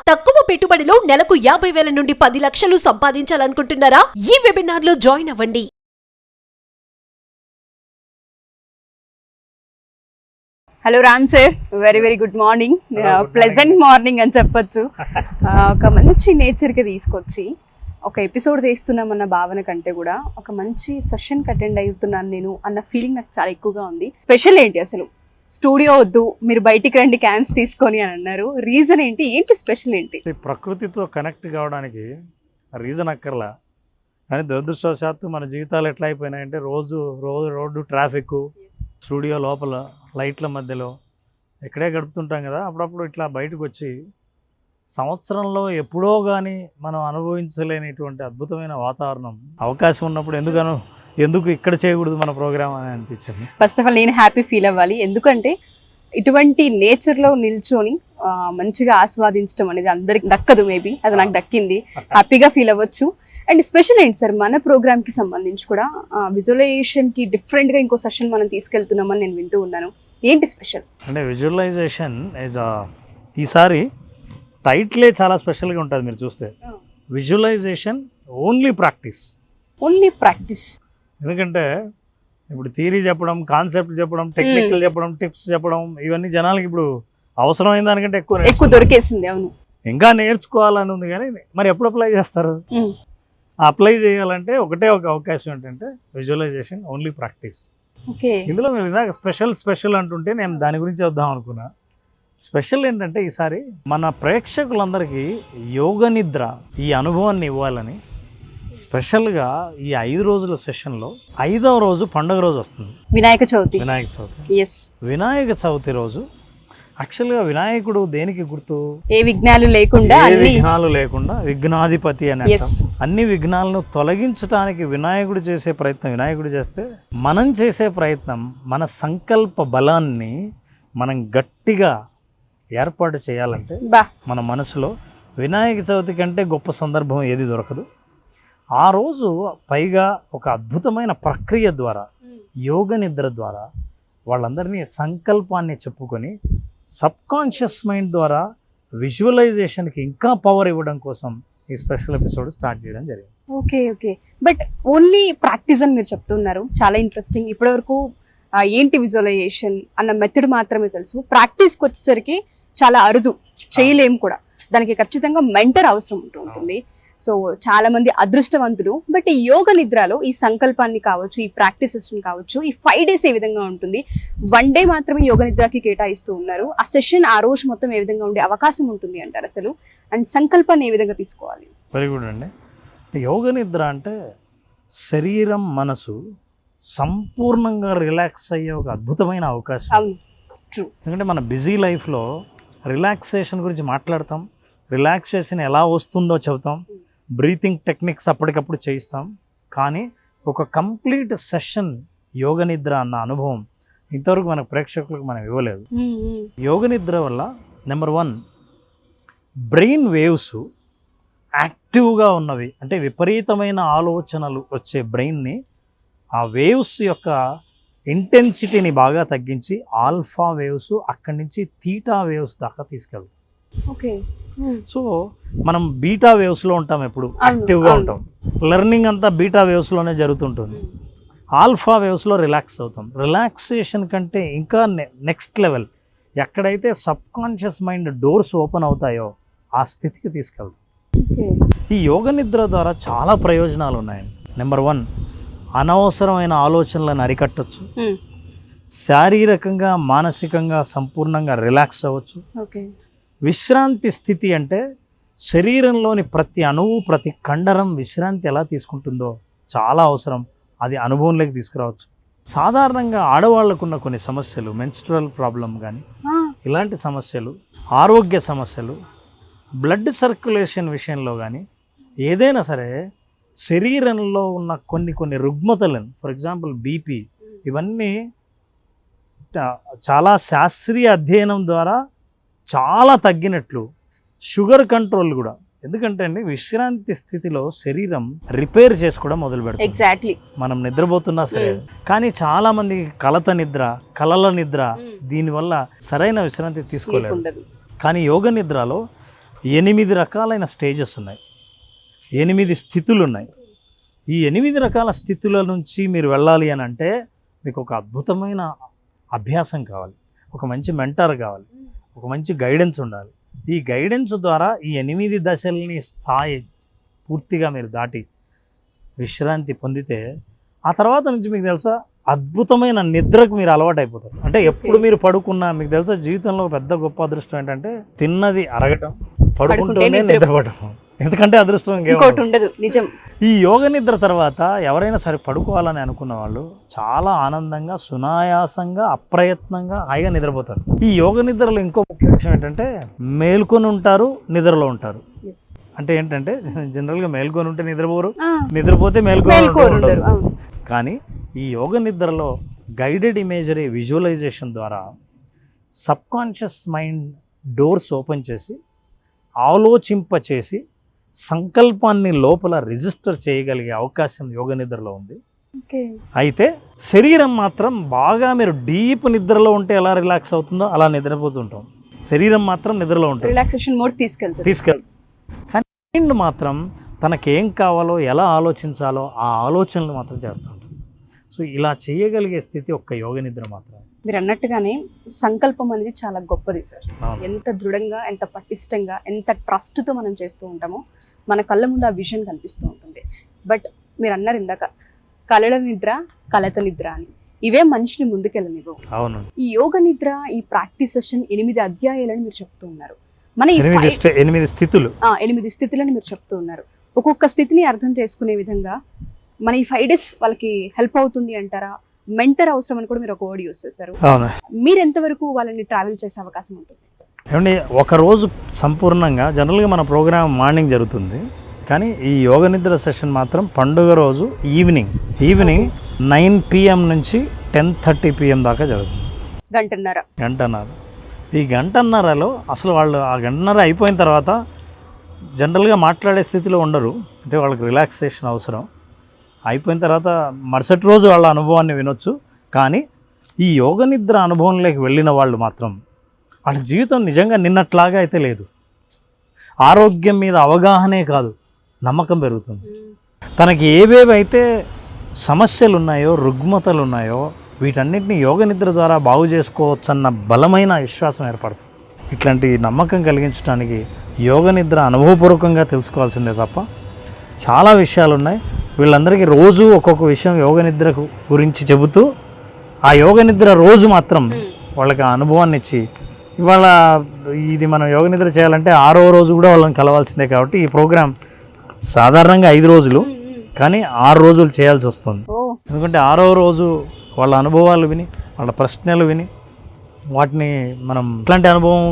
తక్కువ పెట్టుబడిలో నెలకు 50,000 నుండి 10 లక్షలు సంపాదించాలనుకుంటున్నారా? ఈ వెబినార్ లో జాయిన్ అవ్వండి. Hello Ram sir, very very good morning. Pleasant morning అని చెప్పొచ్చు. ఒక మంచి నేచర్కి తీసుకొచ్చి ఒక ఎపిసోడ్ చేస్తున్నామన్న భావన కంటే కూడా ఒక మంచి సెషన్కి అటెండ్ అవుతున్నాను నేను అన్న ఫీలింగ్ నాకు చాలా ఎక్కువగా ఉంది. స్పెషల్ ఏంటి అసలు? స్టూడియో వద్దు, మీరు బయటికి రండి క్యాంప్స్ తీసుకొని అని అన్నారు. రీజన్ ఏంటి స్పెషల్ ఏంటి? ప్రకృతితో కనెక్ట్ కావడానికి రీజన్ అక్కర్లా, కానీ దురదృష్టవశాత్తు మన జీవితాలు ఎట్లా అయిపోయినాయంటే రోడ్డు ట్రాఫిక్, స్టూడియో లోపల లైట్ల మధ్యలో ఎక్కడే గడుపుతుంటాం కదా. అప్పుడప్పుడు ఇట్లా బయటకు వచ్చి సంవత్సరంలో ఎప్పుడో కానీ మనం అనుభవించలేనిటువంటి అద్భుతమైన వాతావరణం అవకాశం ఉన్నప్పుడు ఎందుకు ఇక్కడ చేయకూడదు మన ప్రోగ్రామ్ అని అనిపించింది. ఫస్ట్ ఆఫ్ ఆల్ నేను హ్యాపీ ఫీల్ అవ్వాలి, ఎందుకంటే ఇటువంటి నేచర్లో నిల్చొని మంచిగా ఆస్వాదించడం అనేది అందరికి దక్కదు. మేబీ అది నాకు దక్కింది, హ్యాపీగా ఫీల్ అవ్వచ్చు. అండ్ స్పెషల్ ఏంటి సార్, మన ప్రోగ్రామ్కి సంబంధించి కూడా విజువలైజేషన్కి డిఫరెంట్గా ఇంకో సెషన్ మనం తీసుకెళ్తున్నామని నేను వింటూ ఉన్నాను. ఏంటి స్పెషల్? అంటే విజువలైజేషన్ ఈసారి టైటిలే చాలా స్పెషల్గా ఉంటుంది. మీరు చూస్తే విజువలైజేషన్ ఓన్లీ ప్రాక్టీస్. ఎందుకంటే ఇప్పుడు థియరీ చెప్పడం, కాన్సెప్ట్ చెప్పడం, టెక్నికల్ చెప్పడం, టిప్స్ చెప్పడం, ఇవన్నీ జనాలకి ఇప్పుడు అవసరమైన దానికంటే ఎక్కువ దొరికేసింది. అవును, ఇంకా నేర్చుకోవాలని ఉంది, కానీ మరి ఎప్పుడు అప్లై చేస్తారు? అప్లై చేయాలంటే ఒకటే ఒక అవకాశం ఏంటంటే విజువలైజేషన్ ఓన్లీ ప్రాక్టీస్. ఇందులో మీరు ఇందాక స్పెషల్ అంటుంటే నేను దాని గురించి వద్దాం అనుకున్నా. స్పెషల్ ఏంటంటే ఈసారి మన ప్రేక్షకులందరికీ యోగ నిద్ర ఈ అనుభవాన్ని ఇవ్వాలని స్పెషల్గా ఈ 5 రోజుల సెషన్లో 5వ రోజు పండుగ రోజు వస్తుంది, వినాయక చవితి. వినాయక చవితి రోజు యాక్చువల్గా వినాయకుడు దేనికి గుర్తు? ఏ విఘ్నాలు లేకుండా విఘ్నాధిపతి అని అంటాం. అన్ని విఘ్నాలను తొలగించడానికి వినాయకుడు చేసే ప్రయత్నం, వినాయకుడు చేస్తే మనం చేసే ప్రయత్నం, మన సంకల్ప బలాన్ని మనం గట్టిగా ఏర్పాటు చేయాలంటే మన మనసులో వినాయక చవితి కంటే గొప్ప సందర్భం ఏది దొరకదు. ఆ రోజు పైగా ఒక అద్భుతమైన ప్రక్రియ ద్వారా, యోగ నిద్ర ద్వారా వాళ్ళందరినీ సంకల్పాన్ని చెప్పుకొని సబ్కాన్షియస్ మైండ్ ద్వారా విజువలైజేషన్కి ఇంకా పవర్ ఇవ్వడం కోసం ఈ స్పెషల్ ఎపిసోడ్ స్టార్ట్ చేయడం జరిగింది. ఓకే, బట్ ఓన్లీ ప్రాక్టీస్ అని మీరు చెప్తున్నారు, చాలా ఇంట్రెస్టింగ్. ఇప్పటివరకు ఏంటి విజువలైజేషన్ అన్న మెథడ్ మాత్రమే తెలుసు. ప్రాక్టీస్కి వచ్చేసరికి చాలా అరుదు, చేయలేము కూడా. దానికి ఖచ్చితంగా మెంటర్ అవసరం ఉంటుంది. సో చాలా మంది అదృష్టవంతులు. బట్ ఈ యోగ నిద్రలో ఈ సంకల్పాన్ని కావచ్చు, ఈ ప్రాక్టీసెస్ కావచ్చు, ఈ 5 days ఏ విధంగా ఉంటుంది? 1 day మాత్రమే యోగ నిద్రకి కేటాయిస్తూ ఉన్నారు. ఆ సెషన్ ఆ రోజు మొత్తం ఏ విధంగా ఉండే అవకాశం ఉంటుంది అంటారు అసలు? అండ్ సంకల్పాన్ని ఏ విధంగా తీసుకోవాలి? వెరీ గుడ్ అండి. యోగ నిద్ర అంటే శరీరం, మనసు సంపూర్ణంగా రిలాక్స్ అయ్యే ఒక అద్భుతమైన అవకాశం. ఎందుకంటే మన బిజీ లైఫ్లో రిలాక్సేషన్ గురించి మాట్లాడతాం, రిలాక్సేషన్ ఎలా వస్తుందో చెబుతాం, బ్రీతింగ్ టెక్నిక్స్ అప్పటికప్పుడు చేయిస్తాం, కానీ ఒక కంప్లీట్ సెషన్ యోగ నిద్ర అన్న అనుభవం ఇంతవరకు మన ప్రేక్షకులకు మనం ఇవ్వలేదు. యోగ నిద్ర వల్ల నెంబర్ 1 బ్రెయిన్ వేవ్స్ యాక్టివ్గా ఉన్నవి, అంటే విపరీతమైన ఆలోచనలు వచ్చే బ్రెయిన్ని ఆ వేవ్స్ యొక్క ఇంటెన్సిటీని బాగా తగ్గించి ఆల్ఫా వేవ్స్ అక్కడి నుంచి థీటా వేవ్స్ దాకా తీసుకెళ్తాం. సో మనం బీటా వేవ్స్లో ఉంటాం, ఎప్పుడు యాక్టివ్గా ఉంటాం. లెర్నింగ్ అంతా బీటా వేవ్స్లోనే జరుగుతుంటుంది. ఆల్ఫా వేవ్స్లో రిలాక్స్ అవుతాం. రిలాక్సేషన్ కంటే ఇంకా నెక్స్ట్ లెవెల్, ఎక్కడైతే సబ్కాన్షియస్ మైండ్ డోర్స్ ఓపెన్ అవుతాయో ఆ స్థితికి తీసుకెళ్తాం. ఈ యోగ నిద్ర ద్వారా చాలా ప్రయోజనాలు ఉన్నాయండి. నెంబర్ 1, అనవసరమైన ఆలోచనలను అరికట్టచ్చు, శారీరకంగా మానసికంగా సంపూర్ణంగా రిలాక్స్ అవ్వచ్చు. విశ్రాంతి స్థితి అంటే శరీరంలోని ప్రతి అణువు, ప్రతి కండరం విశ్రాంతి ఎలా తీసుకుంటుందో చాలా అవసరం, అది అనుభవంలోకి తీసుకురావచ్చు. సాధారణంగా ఆడవాళ్లకున్న కొన్ని సమస్యలు, మెన్స్ట్రువల్ ప్రాబ్లం కానీ ఇలాంటి సమస్యలు, ఆరోగ్య సమస్యలు, బ్లడ్ సర్క్యులేషన్ విషయంలో కానీ ఏదైనా సరే శరీరంలో ఉన్న కొన్ని రుగ్మతలను, ఫర్ ఎగ్జాంపుల్ బీపీ, ఇవన్నీ చాలా శాస్త్రీయ అధ్యయనం ద్వారా చాలా తగ్గినట్లు. షుగర్ కంట్రోల్ కూడా, ఎందుకంటే అండి విశ్రాంతి స్థితిలో శరీరం రిపేర్ చేసుకోవడం మొదలు పెడుతుంది. ఎగ్జాక్ట్లీ మనం నిద్రపోతున్నా సరే, కానీ చాలా మంది కలల నిద్ర దీనివల్ల సరైన విశ్రాంతి తీసుకోలేదు. కానీ యోగ నిద్రలో 8 రకాలైన స్టేజెస్ ఉన్నాయి, 8 స్థితులు ఉన్నాయి. ఈ 8 రకాల స్థితుల నుంచి మీరు వెళ్ళాలి అని అంటే మీకు ఒక అద్భుతమైన అభ్యాసం కావాలి, ఒక మంచి మెంటర్ కావాలి, ఒక మంచి గైడెన్స్ ఉండాలి. ఈ గైడెన్స్ ద్వారా ఈ 8 దశల్ని స్థాయి పూర్తిగా మీరు దాటి విశ్రాంతి పొందితే ఆ తర్వాత నుంచి మీకు తెలుసా అద్భుతమైన నిద్రకు మీరు అలవాటు అయిపోతారు. అంటే ఎప్పుడు మీరు పడుకున్నా మీకు తెలుసా జీవితంలో పెద్ద గొప్ప అదృష్టం ఏంటంటే తిన్నది అరగటం, పడుకుంటూనే నిద్రపడటం. ఎందుకంటే అదృష్టం ఇంకోటి ఉండదు. నిజం. ఈ యోగ నిద్ర తర్వాత ఎవరైనా సరే పడుకోవాలని అనుకున్న వాళ్ళు చాలా ఆనందంగా, సునాయాసంగా, అప్రయత్నంగా హాయిగా నిద్రపోతారు. ఈ యోగ నిద్రలో ఇంకో ముఖ్య విషయం ఏంటంటే మేల్కొని ఉంటారు, నిద్రలో ఉంటారు. అంటే ఏంటంటే జనరల్గా మేల్కొని ఉంటే నిద్రపోరు, నిద్రపోతే మేల్కొని ఉంటారు. కానీ ఈ యోగ నిద్రలో గైడెడ్ ఇమేజరీ విజువలైజేషన్ ద్వారా సబ్కాన్షియస్ మైండ్ డోర్స్ ఓపెన్ చేసి ఆలోచింపచేసి సంకల్పాన్ని లోపల రిజిస్టర్ చేయగలిగే అవకాశం యోగ నిద్రలో ఉంది. అయితే శరీరం మాత్రం బాగా మీరు డీప్ నిద్రలో ఉంటే ఎలా రిలాక్స్ అవుతుందో అలా నిద్రపోతుంటాం. శరీరం మాత్రం నిద్రలో ఉంటుంది, రిలాక్సేషన్ మోడ్ తీసుకెళ్తుంది. కానీ మైండ్ మాత్రం తనకేం కావాలో ఎలా ఆలోచించాలో ఆ ఆలోచనలు మాత్రం చేస్తుంటాం. సో ఇలా చేయగలిగే స్థితి ఒక్క యోగ నిద్ర మాత్రం. మీరు అన్నట్టుగానే సంకల్పం అనేది చాలా గొప్పది సార్. ఎంత దృఢంగా, ఎంత పటిష్టంగా, ఎంత ట్రస్ట్తో మనం చేస్తూ ఉంటామో మన కళ్ళ ముందు ఆ విజన్ కనిపిస్తూ ఉంటుంది. బట్ మీరు అన్నారు ఇందాక కలల నిద్ర, కలత నిద్ర అని, ఇవే మనిషిని ముందుకెళ్ళనివ్వు. అవును. ఈ యోగ నిద్ర, ఈ ప్రాక్టీస్ సెషన్ 8 అధ్యాయాలని మీరు చెప్తూ ఉన్నారు. మన 8 స్థితులు, 8 స్థితులని మీరు చెప్తూ ఉన్నారు. ఒక్కొక్క స్థితిని అర్థం చేసుకునే విధంగా మన ఈ 5 days వాళ్ళకి హెల్ప్ అవుతుంది అంటారా? మెంటర్ అవసరం అని కూడా మీరు ఒక వర్డ్ యూస్ చేశారు. మీరు ఎంతవరకు వాళ్ళని ట్రావెల్ చేసే అవకాశం ఉంటుంది? ఏమండి, ఒకరోజు సంపూర్ణంగా జనరల్గా మన ప్రోగ్రామ్ మార్నింగ్ జరుగుతుంది, కానీ ఈ యోగ నిద్ర సెషన్ మాత్రం పండుగ రోజు ఈవినింగ్ 9 PM నుంచి 10:30 PM దాకా జరుగుతుంది. గంటన్నర. ఈ గంటన్నరలో అసలు వాళ్ళు ఆ గంటన్నర అయిపోయిన తర్వాత జనరల్గా మాట్లాడే స్థితిలో ఉండరు. అంటే వాళ్ళకి రిలాక్సేషన్ అవసరం. అయిపోయిన తర్వాత మరుసటి రోజు వాళ్ళ అనుభవాన్ని వినొచ్చు. కానీ ఈ యోగ నిద్ర అనుభవంలోకి వెళ్ళిన వాళ్ళు మాత్రం వాళ్ళ జీవితం నిజంగా నిన్నట్లాగా అయితే లేదు. ఆరోగ్యం మీద అవగాహనే కాదు, నమ్మకం పెరుగుతుంది. తనకి ఏవేవైతే సమస్యలు ఉన్నాయో, రుగ్మతలు ఉన్నాయో వీటన్నిటిని యోగ నిద్ర ద్వారా బాగు చేసుకోవచ్చన్న బలమైన విశ్వాసం ఏర్పడుతుంది. ఇట్లాంటి నమ్మకం కలిగించడానికి యోగ నిద్ర అనుభవపూర్వకంగా తెలుసుకోవాల్సిందే తప్ప చాలా విషయాలు ఉన్నాయి. వీళ్ళందరికీ రోజు ఒక్కొక్క విషయం యోగ నిద్ర గురించి చెబుతూ ఆ యోగ నిద్ర రోజు మాత్రం వాళ్ళకి ఆ అనుభవాన్ని ఇచ్చి, ఇవాళ ఇది మనం యోగ నిద్ర చేయాలంటే 6వ రోజు కూడా వాళ్ళని కలవాల్సిందే. కాబట్టి ఈ ప్రోగ్రాం సాధారణంగా 5 రోజులు, కానీ 6 రోజులు చేయాల్సి వస్తుంది. ఎందుకంటే 6వ రోజు వాళ్ళ అనుభవాలు విని, వాళ్ళ ప్రశ్నలు విని, వాటిని మనం ఎట్లాంటి అనుభవం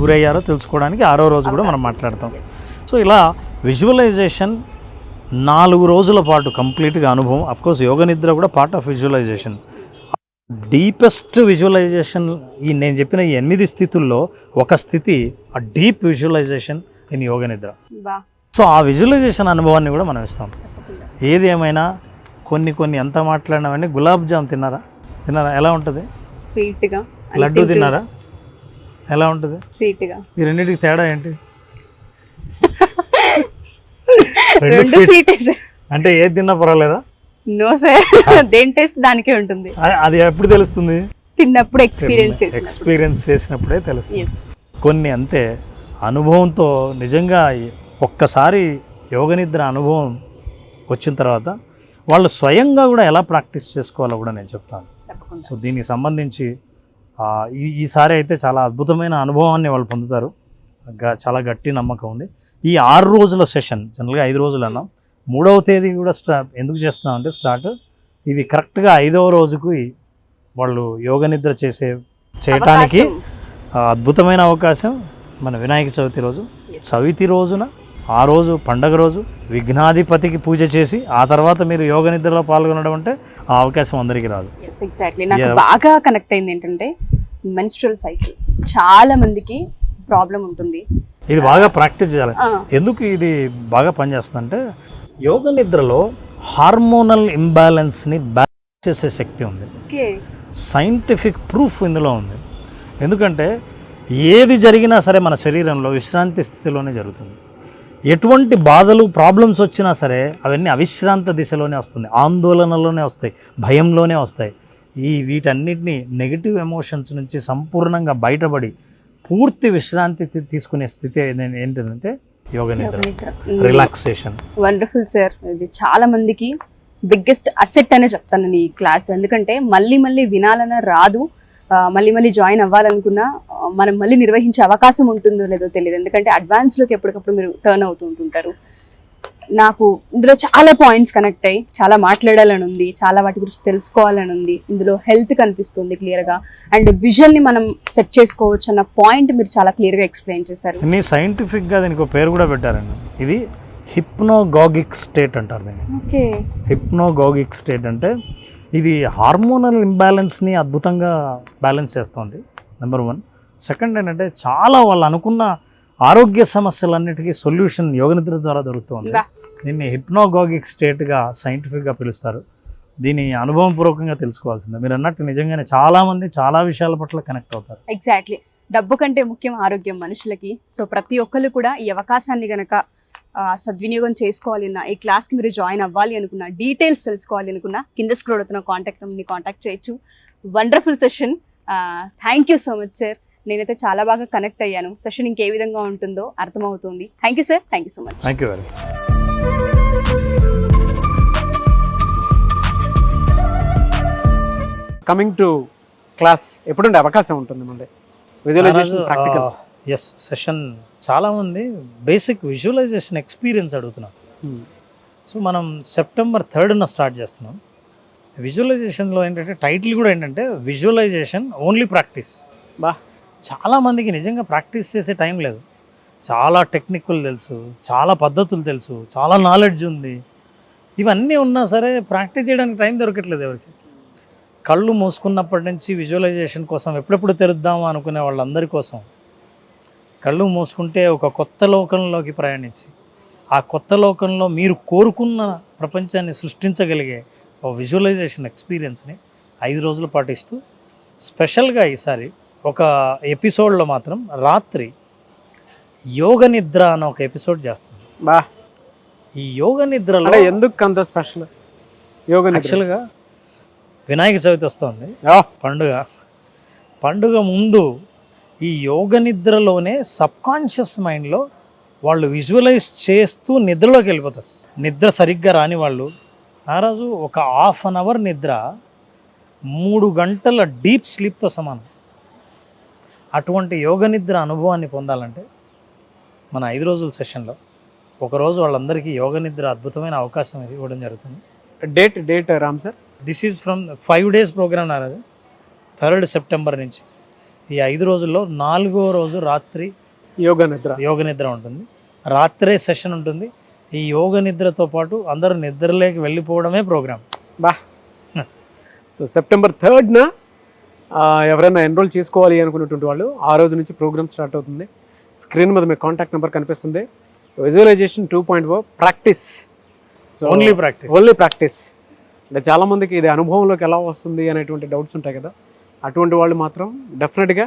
గురయ్యారో తెలుసుకోవడానికి 6వ రోజు కూడా మనం మాట్లాడతాం. సో ఇలా విజువలైజేషన్ 4 రోజుల పాటు కంప్లీట్గా అనుభవం. అఫ్కోర్స్ యోగ నిద్ర కూడా part of visualisation. Deepest visualisation ఈ నేను చెప్పిన ఈ 8 స్థితుల్లో ఒక స్థితి ఆ డీప్ విజువలైజేషన్ ఇన్ యోగ నిద్ర. సో ఆ విజువలైజేషన్ అనుభవాన్ని కూడా మనం ఇస్తాం. ఏది ఏమైనా కొన్ని ఎంత మాట్లాడినామని గులాబ్ జామ్ తిన్నారా? ఎలా ఉంటుంది? స్వీట్గా. లడ్డు తిన్నారా? ఎలా ఉంటుంది? స్వీట్గా. ఈ రెండింటికి తేడా ఏంటి? అంటే ఏది తిన్నా పర్వాలేదా? నో సార్, దేని టేస్ట్ దానికే ఉంటుంది. అది ఎప్పుడు తెలుస్తుంది? తిన్నప్పుడు ఎక్స్పీరియన్స్ చేసినప్పుడే తెలుస్తుంది. కొన్ని అంతే అనుభవంతో నిజంగా ఒక్కసారి యోగ నిద్ర అనుభవం వచ్చిన తర్వాత వాళ్ళు స్వయంగా కూడా ఎలా ప్రాక్టీస్ చేసుకోవాలో కూడా నేను చెప్తాను. సో దీనికి సంబంధించి ఈసారి అయితే చాలా అద్భుతమైన అనుభవాన్ని వాళ్ళు పొందుతారు. చాలా గట్టి నమ్మకం ఉంది. ఈ 6 రోజుల సెషన్, జనరల్గా 5 రోజులు అన్నాం, 3వ తేదీ కూడా ఎందుకు చేస్తున్నాం అంటే స్టార్ట్ ఇది కరెక్ట్గా 5వ రోజుకు వాళ్ళు యోగ నిద్ర చేయటానికి అద్భుతమైన అవకాశం. మన వినాయక చవితి రోజు, చవితి రోజున ఆ రోజు పండగ రోజు విఘ్నాధిపతికి పూజ చేసి ఆ తర్వాత మీరు యోగ నిద్రలో పాల్గొనడం అంటే ఆ అవకాశం అందరికీ రాదు. ఎగ్జాక్ట్లీ. నాకు బాగా కనెక్ట్ అయింది ఏంటంటే మెన్స్ట్రువల్ సైకిల్ చాలా మందికి ప్రాబ్లం ఉంటుంది. ఇది బాగా ప్రాక్టీస్ చేయాలి. ఎందుకు ఇది బాగా పనిచేస్తుందంటే యోగ నిద్రలో హార్మోనల్ ఇంబ్యాలెన్స్ని బ్యాలెన్స్ చేసే శక్తి ఉంది. సైంటిఫిక్ ప్రూఫ్ ఇందులో ఉంది. ఎందుకంటే ఏది జరిగినా సరే మన శరీరంలో విశ్రాంతి స్థితిలోనే జరుగుతుంది. ఎటువంటి బాధలు ప్రాబ్లమ్స్ వచ్చినా సరే అవన్నీ అవిశ్రాంత దిశలోనే వస్తుంది, ఆందోళనలోనే వస్తాయి, భయంలోనే వస్తాయి. వీటన్నిటిని నెగిటివ్ ఎమోషన్స్ నుంచి సంపూర్ణంగా బయటపడి పూర్తి విశ్రాంతి తీసుకునే స్థితి ఏంటంటే యోగ నిద్ర, రిలాక్సేషన్. Wonderful sir. ఇది చాలా మందికి బిగ్గెస్ట్ అసెట్ అనే చెప్తాను నేను ఈ క్లాస్. ఎందుకంటే మళ్ళీ మళ్ళీ వినాలన్నా రాదు, మళ్ళీ జాయిన్ అవ్వాలనుకున్నా మనం మళ్ళీ నిర్వహించే అవకాశం ఉంటుందో లేదో తెలియదు. ఎందుకంటే అడ్వాన్స్లోకి ఎప్పటికప్పుడు మీరు టర్న్ అవుతూ ఉంటుంటారు. నాకు ఇందులో చాలా పాయింట్స్ కనెక్ట్ అయ్యి చాలా మాట్లాడాలని ఉంది, చాలా వాటి గురించి తెలుసుకోవాలని ఉంది. ఇందులో హెల్త్ కనిపిస్తుంది క్లియర్గా, అండ్ విజన్ని మనం సెట్ చేసుకోవచ్చు అన్న పాయింట్ మీరు చాలా క్లియర్గా ఎక్స్ప్లెయిన్ చేశారు. దీన్ని సైంటిఫిక్గా దీనికి ఒక పేరు కూడా పెట్టారండి. ఇది హిప్నోగాగిక్ స్టేట్ అంటారు దీన్ని. ఓకే. హిప్నోగాగిక్ స్టేట్ అంటే ఇది హార్మోనల్ ఇంబ్యాలెన్స్ని అద్భుతంగా బ్యాలెన్స్ చేస్తుంది, నెంబర్ 1. సెకండ్ ఏంటంటే చాలా వాళ్ళు అనుకున్న ఆరోగ్య సమస్యలన్నిటికీ సొల్యూషన్ యోగనిద్ర ద్వారా దొరుకుతుంది. దీన్ని హిప్నోగాగిక్ స్టేట్గా సైంటిఫిక్గా పిలుస్తారు. దీని అనుభవపూర్వకంగా తెలుసుకోవాల్సిందే. మీరు అన్నట్టు నిజంగానే చాలామంది చాలా విషయాల పట్ల కనెక్ట్ అవుతారు. ఎగ్జాక్ట్లీ. డబ్బు కంటే ముఖ్యం ఆరోగ్యం మనుషులకి. సో ప్రతి ఒక్కరు కూడా ఈ అవకాశాన్ని గనక సద్వినియోగం చేసుకోవాలి అన్న, ఈ క్లాస్కి మీరు జాయిన్ అవ్వాలి అనుకున్నా, డీటెయిల్స్ తెలుసుకోవాలి అనుకున్నా కింద స్క్రోల్ అవుతున్న కాంటాక్ట్ నెంబర్ని కాంటాక్ట్ చేయొచ్చు. Wonderful session. Thank you so much sir. నేనైతే చాలా బాగా కనెక్ట్ అయ్యాను. సెషన్ ఇంకే విధంగా ఉంటుందో అర్థమవుతుంది. Thank you sir. Thank you so much. Thank you very much. Coming to class ఎప్పుడుండే అవకాశం ఉంటుంది మళ్ళీ విజువలైజేషన్ ప్రాక్టికల్? ఎస్, సెషన్ చాలామంది బేసిక్ విజువలైజేషన్ ఎక్స్పీరియన్స్ అడుగుతున్నాం. సో మనం సెప్టెంబర్ 3న స్టార్ట్ చేస్తున్నాం. విజువలైజేషన్లో ఏంటంటే టైటిల్ కూడా ఏంటంటే విజువలైజేషన్ ఓన్లీ ప్రాక్టీస్. చాలామందికి నిజంగా ప్రాక్టీస్ చేసే టైం లేదు. చాలా టెక్నిక్లు తెలుసు, చాలా పద్ధతులు తెలుసు, చాలా నాలెడ్జ్ ఉంది. ఇవన్నీ ఉన్నా సరే ప్రాక్టీస్ చేయడానికి టైం దొరకట్లేదు ఎవరికి. కళ్ళు మూసుకున్నప్పటి నుంచి విజువలైజేషన్ కోసం ఎప్పుడెప్పుడు తెరుద్దామా అనుకునే వాళ్ళందరి కోసం కళ్ళు మూసుకుంటే ఒక కొత్త లోకంలోకి ప్రయాణించి ఆ కొత్త లోకంలో మీరు కోరుకున్న ప్రపంచాన్ని సృష్టించగలిగే ఒక విజువలైజేషన్ ఎక్స్పీరియన్స్ని 5 రోజులు పాటిస్తూ స్పెషల్గా ఈసారి ఒక ఎపిసోడ్లో మాత్రం రాత్రి యోగ నిద్ర అనే ఒక ఎపిసోడ్ చేస్తుంది. ఈ యోగ నిద్రలో ఎందుకు అంత స్పెషల్? యోగ నిద్ర యాక్చువల్గా వినాయక చవితి వస్తుంది, పండుగ ముందు ఈ యోగ నిద్రలోనే సబ్కాన్షియస్ మైండ్లో వాళ్ళు విజువలైజ్ చేస్తూ నిద్రలోకి వెళ్ళిపోతారు. నిద్ర సరిగ్గా రాని వాళ్ళు ఆ రోజు ఒక ½ an hour నిద్ర 3 గంటల డీప్ స్లీప్తో సమానం. అటువంటి యోగ నిద్ర అనుభవాన్ని పొందాలంటే మన 5 రోజుల సెషన్లో ఒకరోజు వాళ్ళందరికీ యోగ నిద్ర అద్భుతమైన అవకాశం ఇవ్వడం జరుగుతుంది. Date Ram sir? This is from 5 days program Naraju. 3rd September నుంచి ఈ 5 రోజుల్లో 4వ రోజు రాత్రి యోగ నిద్ర ఉంటుంది. రాత్రే సెషన్ ఉంటుంది. ఈ యోగ నిద్రతో పాటు అందరూ నిద్రలోకి వెళ్ళిపోవడమే ప్రోగ్రామ్. సో సెప్టెంబర్ 3rd ఎవరైనా ఎన్రోల్ చేసుకోవాలి అనుకున్నటువంటి వాళ్ళు ఆ రోజు నుంచి ప్రోగ్రామ్ స్టార్ట్ అవుతుంది. స్క్రీన్ మీద మీ కాంటాక్ట్ నెంబర్ కనిపిస్తుంది. Visualisation 2.0 practice. So only practice. అంటే చాలామందికి ఇది అనుభవంలోకి ఎలా వస్తుంది అనేటువంటి డౌట్స్ ఉంటాయి కదా, అటువంటి వాళ్ళు మాత్రం డెఫినెట్గా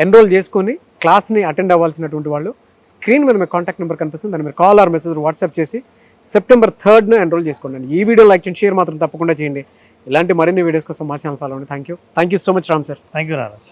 ఎన్రోల్ చేసుకొని క్లాస్ని అటెండ్ అవ్వాల్సినటువంటి వాళ్ళు స్క్రీన్ మీద మీ కాంటాక్ట్ నెంబర్ కనిపిస్తుంది. దాన్ని మీరు కాల్ ఆర్ మెసేజ్ వాట్సాప్ చేసి సెప్టెంబర్ 3rd ఎన్రోల్ చేసుకోండి. ఈ వీడియో లైక్ చేయండి, షేర్ మాత్రం తప్పకుండా చేయండి. ఇలాంటి మరిన్ని వీడియోస్ కోసం మా ఛానల్ ఫాలో అవ్వండి. Thank you so much Ram sir. Thank you Naraj.